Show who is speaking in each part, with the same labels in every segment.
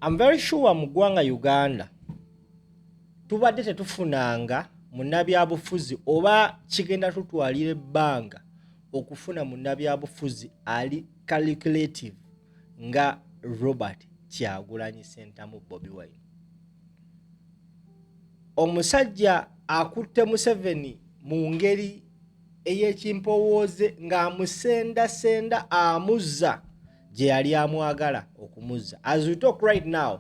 Speaker 1: I'm very sure mu ggwanga Uganda tubadde tetufunanga munnabyabufuzi oba kigenda tutwalira ebbanga okufuna munnabyabufuzi ali calculative nga Robert Kyagulanyi Ssentamu Bobi Wine. Omusajja akutte Museveni mu ngeri ey'ekimpowooze ng'amusenda amuzza gye yali amwagala okumuzza. As we talk right now,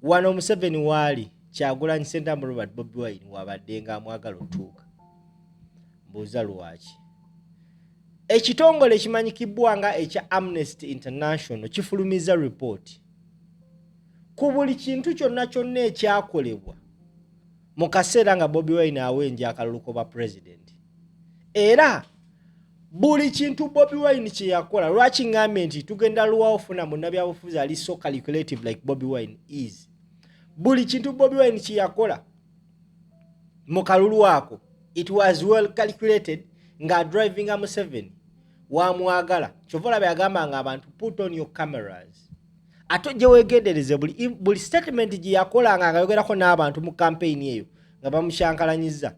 Speaker 1: wano Museveni waali Kyagulanyi Ssentamu Robert Bobi Wine wabadde ng'amwagala otuuka. Mbuuza lwaki. Ekitongole ekimanyikibwa nga ekya Amnesty International kifulumiza report ku buli kintu kyonna ekyakolebwa mu kaseera nga Bobi Wine awenja akalulu koba president. Era buli kintu Bobi Wine kye yakola, lwaki ngambye nti tugenda luwa ofuna munnabyabufuzi ali so calculative like Bobi Wine is. Buli kintu Bobi Wine kye yakola mu kalulu ako, it was well calculated nga driving a Museveni wamwagala. Chovola byagamba nga abantu put on your cameras. Ato je wegendereze buli statement gye yakola nga ayogerako n'abantu mu campaign eyo nga bamushankalanyiza.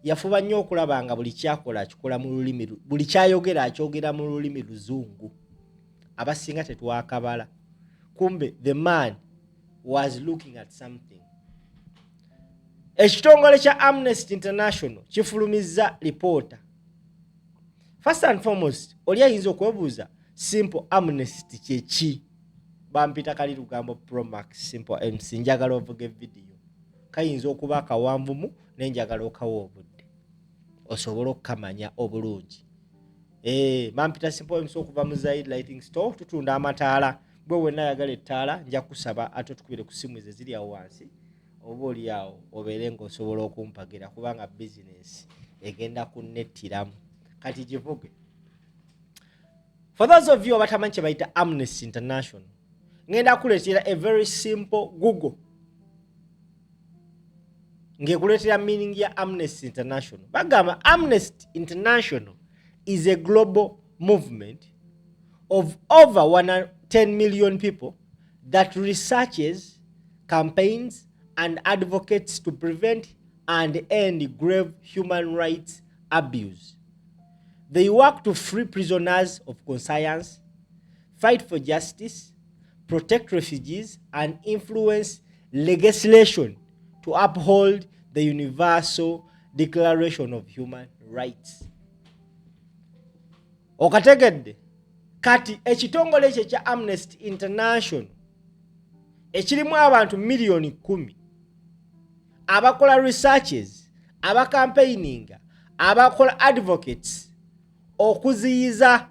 Speaker 1: Yafuba nnyo okulaba nga buli kyakola akikola mu lulimi, buli kyayogera akyogera mu lulimi Luzungu. Abasinga tetwakabala. Kumbe the man was looking at something. Ekitongole kya Amnesty International kifulumiza reporter. First and foremost, oli ayinza okwebuuza simple amnesty kyeki. Bampita kali lugambo Pro Max simple MC njagala ovuga video. Kayinza okuba akawanvumu nenjagala okawa obudde. Osobola okukamanya obulungi. Bampita simple MC okuva mu Zaid Lighting Store tutunda amataala. Bwe wenna yagala ettaala nja kusaba ate tukubire ku simu ze ziri awo wansi. Oba oli awo obeere ng'osobola okumpagira kubanga business egenda kunnettiramu. Kati kivuge. For those of you abatamanyi kye bayita Amnesty International, ngenda kuleetera a very simple Google. Ngekuleetera meaning ya Amnesty International. Bagamba Amnesty International is a global movement of over 110 million people that researches, campaigns, and advocates to prevent and end grave human rights abuse. They work to free prisoners of conscience, fight for justice, protect refugees, and influence legislation to uphold the Universal Declaration of Human Rights. Okategedde kati ekitongole ekyo kya Amnesty International ekirimu abantu miliyoni 10 abakola researches, abacampaigninga, abakola advocates okuziyiza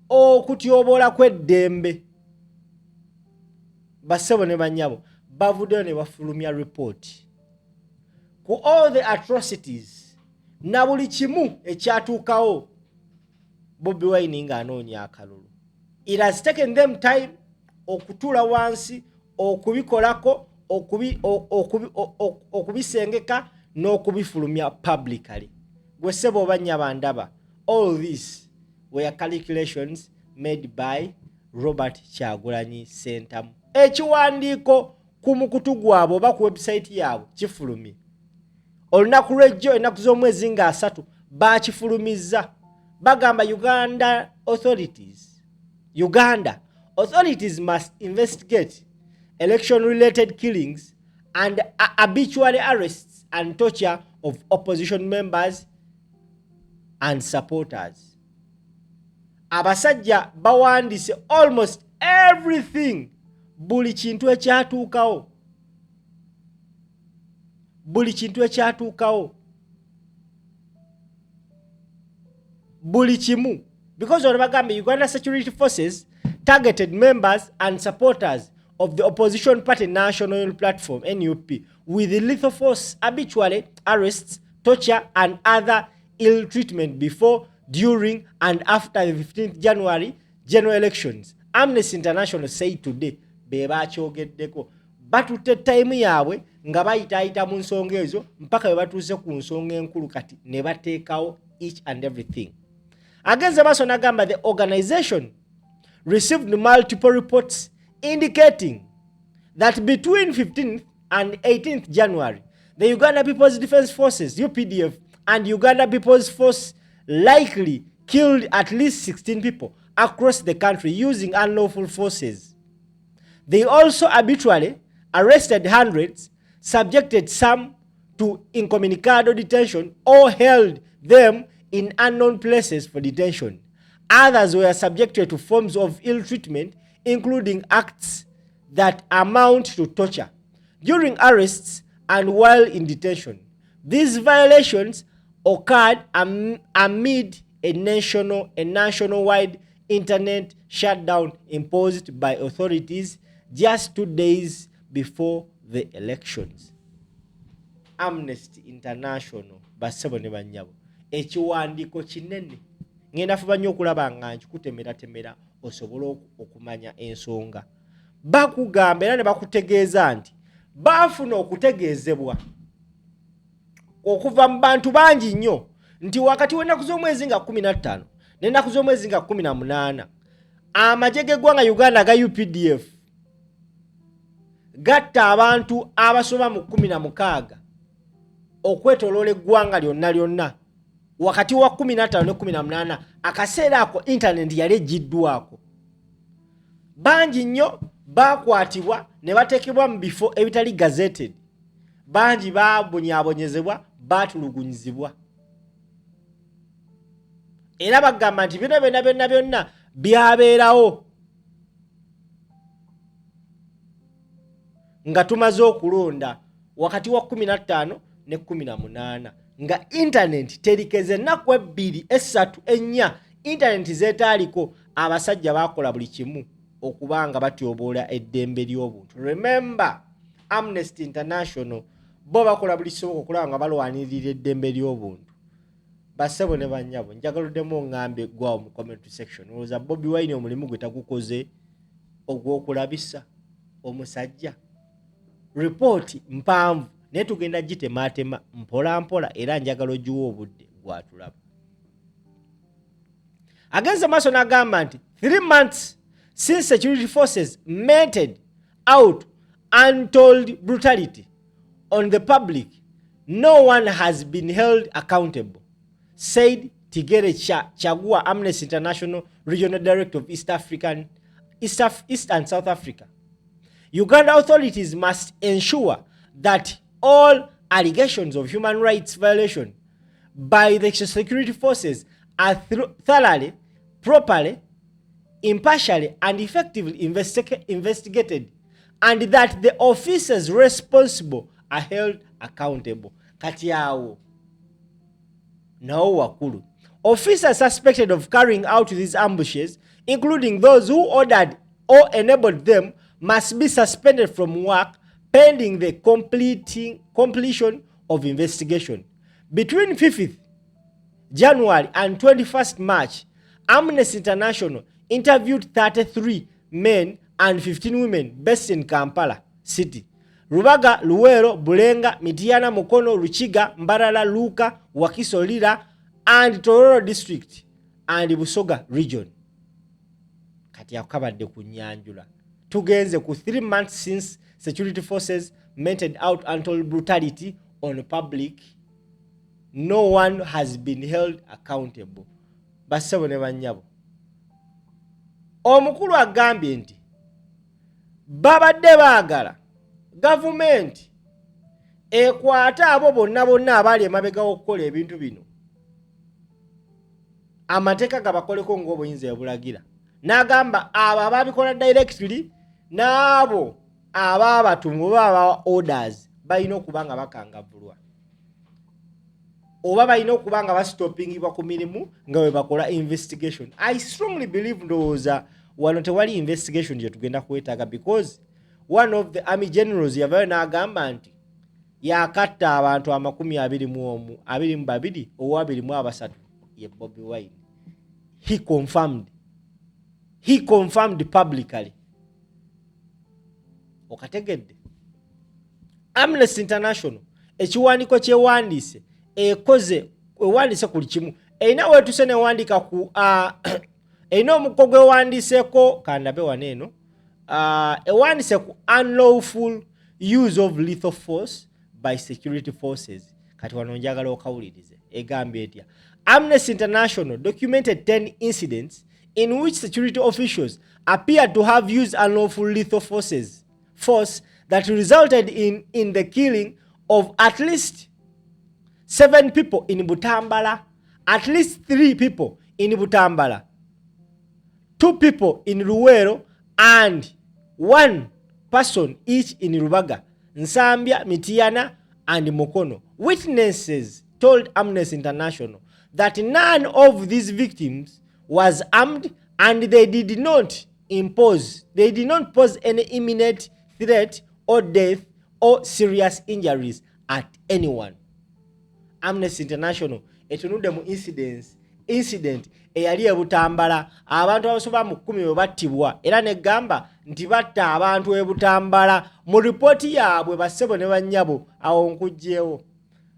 Speaker 1: okutyobola kw'eddembe. Basebo ne banyabo bavuddeyo ne bafulumya report ku all the atrocities na buli kimu ekyatuukawo Bobi Wine nga anoonya akalulu. It has taken them time okutuula wansi okubikolako okubisengeka n'okubifulumya publicly. Gwe sebo banya bandaba. All these were calculations made by Robert Kyagulanyi Ssentamu. Ekiwandiiko ku mukutu gwabwe oba ku website yaabwe kifulumye. Olunaku lw'ejjo ennaku z'omwezi nga 3 bakifulumizza. Bagamba Uganda authorities must investigate election-related killings and arbitrary arrests and torture of opposition members and supporters. Abasajja bawandise almost everything, buli kintu ekyatuukawo. Buli kimu. Because Orbagambe, Uganda security forces targeted members and supporters of the opposition party National Platform, NUP, with lethal force, arbitrary arrests, torture, and other ill treatment before, during, and after the 15th January general elections. Amnesty International said today, beba kyogeddeko batutte time yaabwe nga bayitaayita mu nsonga ezo mpaka bwe batuuse ku nsonga enkulu kati ne bateekawo each and everything. Against the Mason Agamba, the organization received multiple reports indicating that between 15th and 18th January, the Uganda People's Defense Forces, UPDF, and Uganda People's Force likely killed at least 16 people across the country using unlawful forces. They also arbitrarily arrested hundreds, subjected some to incommunicado detention, or held them in unknown places for detention. Others were subjected to forms of ill treatment, including acts that amount to torture during arrests and while in detention. These violations occurred amid a nationwide internet shutdown imposed by authorities just 2 days before the elections. Amnesty International basebo ne banyabo ekiwandiko kinene ngenda fuba nnyo okulaba nga nkikutemera osobola okumanya ensonga. Bakugamba era ne bakutegeeza nti baafuna okutegeezebwa okuva mu bantu bangi nnyo nti wakati w'ennaku z'omwezi nga 15 n'ennaku z'omwezi nga 18 amagye g'eggwanga Uganda aga UPDF gatta abantu abasoba mu 16 okwetoloola eggwanga lyonna wakati wa 15 ne 18 akaseera ako internet yali egiddwako. Bangi nnyo bakwatibwa ne bateekebwa mu bifo ebitali gazetted. Bangi babonyaabonyezebwa, baatulugunyizibwa. Era bagamba nti bino byonna byabeerawo nga tumaze okulonda wakati wa 15 ne 18 nga internet terikeze ennaku 2, 3, 4 internet zeetaaliko. Abasajja bakola buli kimu okubanga batyoboola eddembe ly'obuntu. Remember, Amnesty International bo bakola buli kisoboka okulaba nga balwanirira eddembe ly'obuntu. Basebo ne banyabo njagaluddemu ngambe gwawo mu comment section. Olowooza Bobi Wine omulimu gwe tagukoze ogw'okulabisa omusajja? Report mpanvu naye tugenda gitematema mpola era njagala ogiwa obudde gwatulaba. Against Maso n'agamba nti 3 months since security forces meted out untold brutality on the public, no one has been held accountable, said Tigere Chagua, Amnesty International Regional Director of East and South Africa. Uganda authorities must ensure that all allegations of human rights violation by the security forces are thoroughly, properly, impartially, and effectively investigated, and that the officers responsible are held accountable. Katiawo. Now wakulu. Officers suspected of carrying out these ambushes, including those who ordered or enabled them, must be suspended from work pending the completion of investigation. Between 5th January and 21st March, Amnesty International interviewed 33 men and 15 women based in Kampala City, Rubaga, Luwero, Bulenga, Mityana, Mukono, Ruchiga, Mbarara, Luka, Wakiso, Lira, and Tororo District and Busoga Region. Kati yakabadde ku Nyanjula. Tugenze ku 3 months since security forces meted out untold brutality on the public. No one has been held accountable. Basebo ne banyabo. Omukulu agambye nti babadde baagala government ekwata abo bonna abali emabega okukola ebintu bino. Amateeka gabakoleko ng'obuyinza ebulagira. N'agamba abo ababikola directly n'abo ababatumu baba orders balina okuba nga bakangavulwa. Oba balina okuba nga bastoppingibwa ku mirimu nga bwe bakola investigation. I strongly believe ndowooza wano tewali investigation gye tugenda kwetaaga, because one of the army generals yavayo n'agamba nti yakatta abantu 21, 22 oba 23 ye Bobi Wine. He confirmed publicly. Okategedde. Amnesty International ekiwandiiko kyewandiise ewandiise ku likimu erina weetuse newandiika ku erina omukko gwewandiiseeko kandabe waneeno ewandise ku unlawful use of lethal force by security forces. Kati wano njagala okawulirize egambye etya. Amnesty International documented 10 incidents in which security officials appeared to have used unlawful lethal force that resulted in the killing of at least 7 people in Butambala, at least 3 people in Butambala, 2 people in Luwero, and 1 person each in Rubaga, Nsambya, Mitiana, and Mukono. Witnesses told Amnesty International that none of these victims was armed and they did not pose any imminent threat or death or serious injuries at anyone. Amnesty International etunudde mu incident eyali e Butambala, abantu abasoba mu 10 bwe battibwa era negamba nti batta abantu e Butambala. Mu ripooti yaabwe bassebo ne bannyabo awo nkugjeewo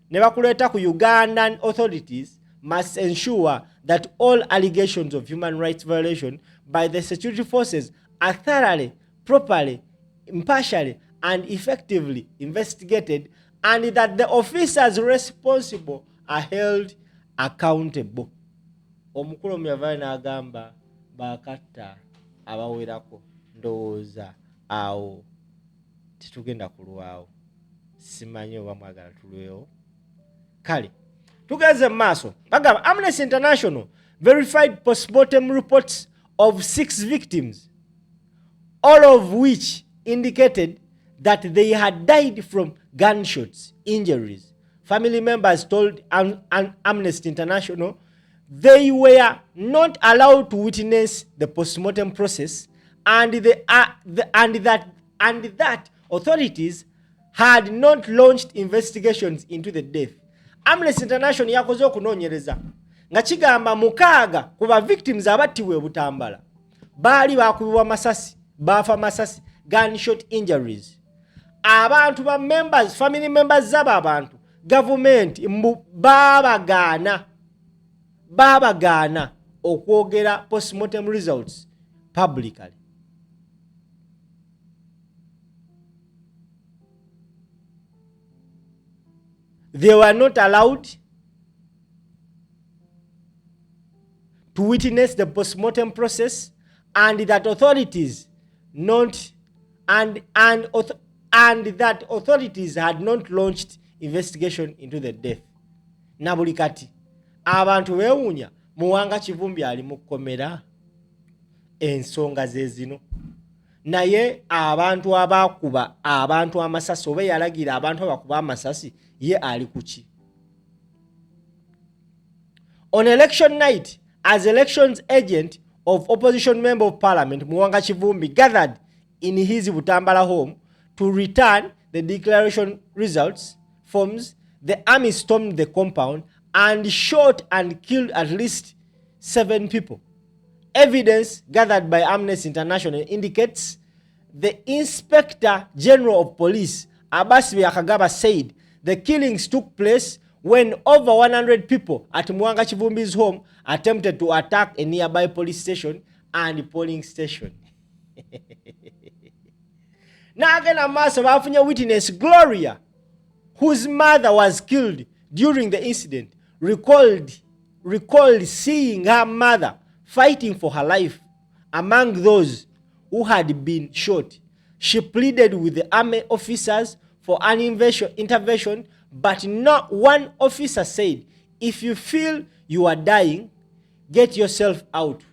Speaker 1: ne bakuleeta ku Ugandan authorities must ensure that all allegations of human rights violation by the security forces are thoroughly, properly, impartially, and effectively investigated, and that the officers responsible are held accountable. Omukulu myavayo n'agamba bakatta abawerako, ndowooza awo titugenda kulwawo, simanyi oba mwagala tulwewo. Kale tugeze maaso bagamba Amnesty International verified postmortem reports of 6 victims, all of which indicated that they had died from gunshots injuries. Family members told Amnesty International they were not allowed to witness the postmortem process and that authorities had not launched investigations into the death. Amnesty International yakoze okunoonyereza nga kigamba 6 ku ba victims abattibwa e Butambala baali bakubibwa masasi, bafa masasi, gunshot injuries. Abantu ba members, family members z'aba abantu, government babagaana okwogera postmortem results publicly. They were not allowed to witness the postmortem process, and that authorities had not launched investigation into the death. Nabuli kati abantu beewuunya Muwanga Kivumbi ali mu kkomera, ensonga ze zino. Naye abantu abakuba abantu amasasi oba yalagira abantu abakuba amasasi ye ali kuki? On election night, as elections agent of opposition member of parliament Muwanga Kivumbi gathered in his Butambala home to return the declaration results forms, the army stormed the compound and shot and killed at least 7 people. Evidence gathered by Amnesty International indicates the Inspector General of Police, Abasi Akagaba, said the killings took place when over 100 people at Muwanga Kivumbi's home attempted to attack a nearby police station and polling station. Now again, a mass of African witness Gloria, whose mother was killed during the incident, recalled seeing her mother fighting for her life among those who had been shot. She pleaded with the army officers for an intervention, but not one officer said, "If you feel you are dying, get yourself out."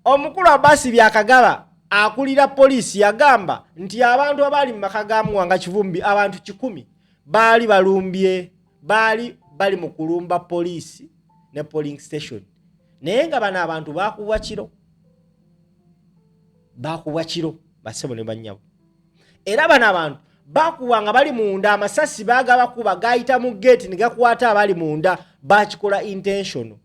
Speaker 1: Omukulu Abasi Byakagaba akulira polisi yagamba nti abantu abali mu maka ga Muwanga Kivumbi abantu 10 baali balumbye, bali mu kulumba polisi ne polling station. Naye nga bana abantu bakubwa kiro basebo ne bannyabo. Era bana abantu bakuwa nga bali munda, amasasi bagaba kuba gayita mu gate ne gakwata abali munda, bakikola intentional.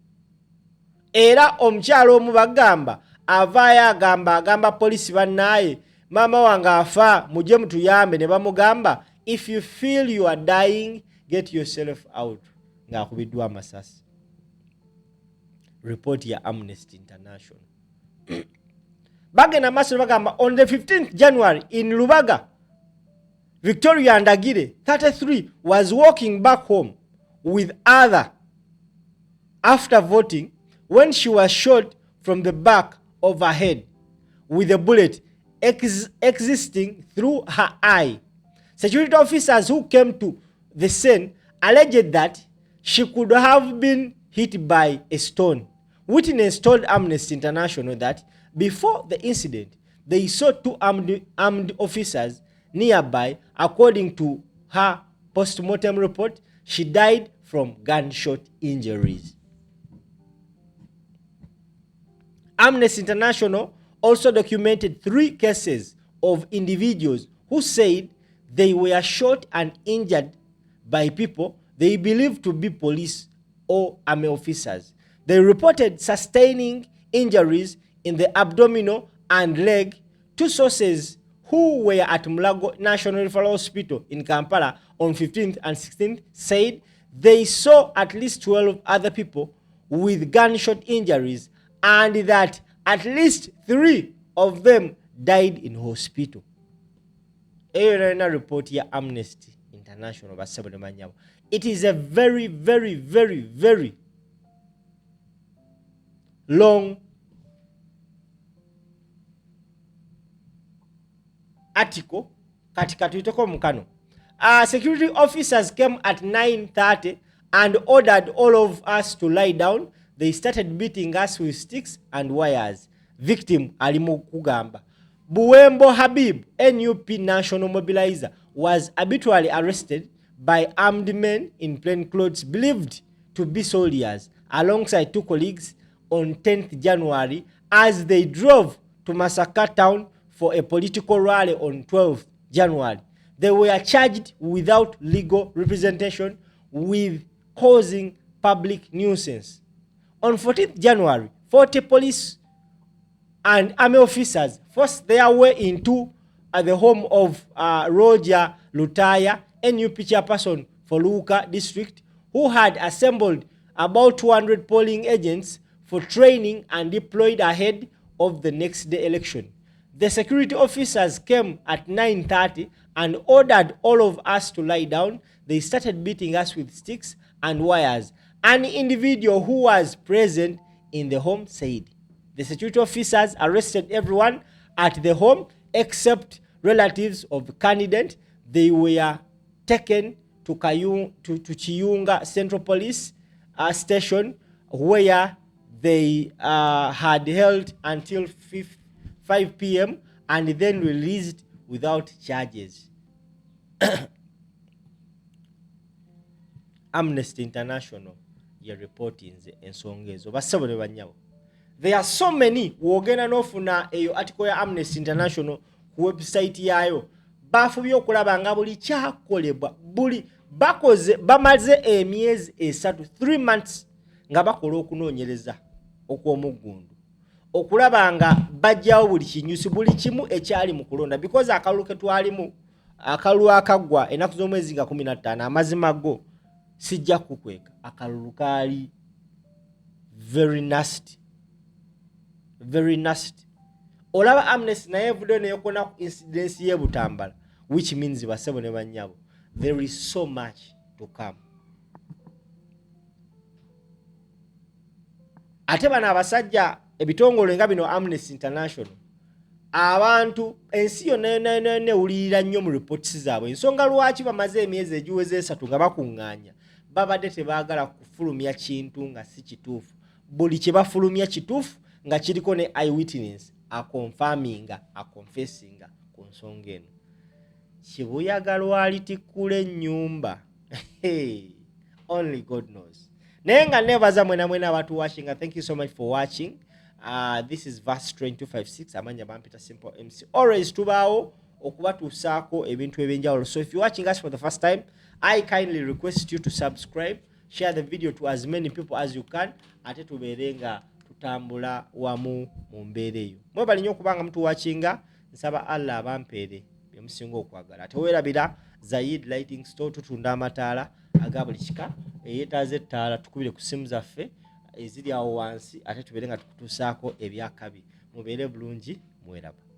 Speaker 1: Era omukyalo omu bagamba avaayo agamba polisi bannaye, mama wange afa mujje mutuyambe, ne bamugamba, "If you feel you are dying, get yourself out." Ng'akubiddwa amasasi. report ya Amnesty International. Bagenda maso bagamba on the 15th January in Lubaga, Victoria Ndagire, 33, was walking back home with other after voting when she was shot from the back of her head with a bullet existing through her eye. Security officers who came to the scene alleged that she could have been hit by a stone. Witness told Amnesty International that before the incident, they saw two armed officers nearby. According to her postmortem report, she died from gunshot injuries. Amnesty International also documented 3 cases of individuals who said they were shot and injured by people they believed to be police or army officers. They reported sustaining injuries in the abdominal and leg. 2 sources who were at Mulago National Referral Hospital in Kampala on 15th and 16th said they saw at least 12 other people with gunshot injuries and that at least 3 of them died in hospital. A report ya Amnesty International basabone manyabo. It is a very, very, very, very long article. Katika tuiteko mukano. Security officers came at 9:30 and ordered all of us to lie down. They started beating us with sticks and wires. Victim alimu kugamba. Buwembo Habib, NUP national mobilizer, was arbitrarily arrested by armed men in plain clothes believed to be soldiers alongside 2 colleagues on 10th January as they drove to Masaka town for a political rally on 12th January. They were charged without legal representation with causing public nuisance. On 14th January, 40 police and army officers forced their way into the home of Roger Lutaya, NUP chairperson for Luka district, who had assembled about 200 polling agents for training and deployed ahead of the next day election. The security officers came at 9:30 and ordered all of us to lie down. They started beating us with sticks and wires. An individual who was present in the home said the security officers arrested everyone at the home except relatives of the candidate. They were taken to Chiyunga Central Police Station, where they had held until 5 p.m. and then released without charges. Amnesty International ye reporting ensonga ezo basabone banyawo. There are so many wogena nofuna eyo article ya Amnesty International ku website yayo bafubye okulaba nga buli kyakolebwa buli bakoze bamaze emyezi 3 months nga bakola okunoonyereza okw'omuggundu okulaba nga bajjawo buli kinyusi buli kimu ekyali mu kulonda because akalulu ke twalimu akalulu akagwa enaku z'omwezi nga 15 amazima go sijja kukweka akalulu kaali very nasty. Olaba Amnesty naye vudo ne yokona ku incidence ye Butambala, which means basebo ne banyabo there is so much to come. Ate bana abasajja ebitongole nga bino Amnesty International abantu ensi yonna ulira nnyo mu reports zaabwe ensonga lwaki bamaze emyezi egiweze 3 nga bakuŋŋaanya babadde tebaagala kufulumya kintu nga si kituufu. Buli kye bafulumya kituufu nga kiriko ne eyewitness akonfaminga akonfessinga ku nsonga eno. Kibuyaga lwalitikula ennyumba only God knows. Naye nga nebaza mwena abantu watching. Thank you so much for watching. This is verse 256 amanya bampita simple MC. Always tubaawo okubatuusaako ebintu ebyenjawulo. So if you're watching us for the first time, I kindly request you to subscribe, share the video to as many people as you can, ate tubeerenga tutambula wamu mu mbeera eyo. Mwebali nnyo okubanga mtu watchinga, nsaba Allah abampeere byemusinga okwagala. Ate weerabira Zayid Lighting Store tutunda amataala aga buli kika. Yeetaaze ettaala tukubire ku simu zaffe eziri awo wansi ate tubeere nga tukutuusaako ebyakabi. Mubeere bulungi, mweraba.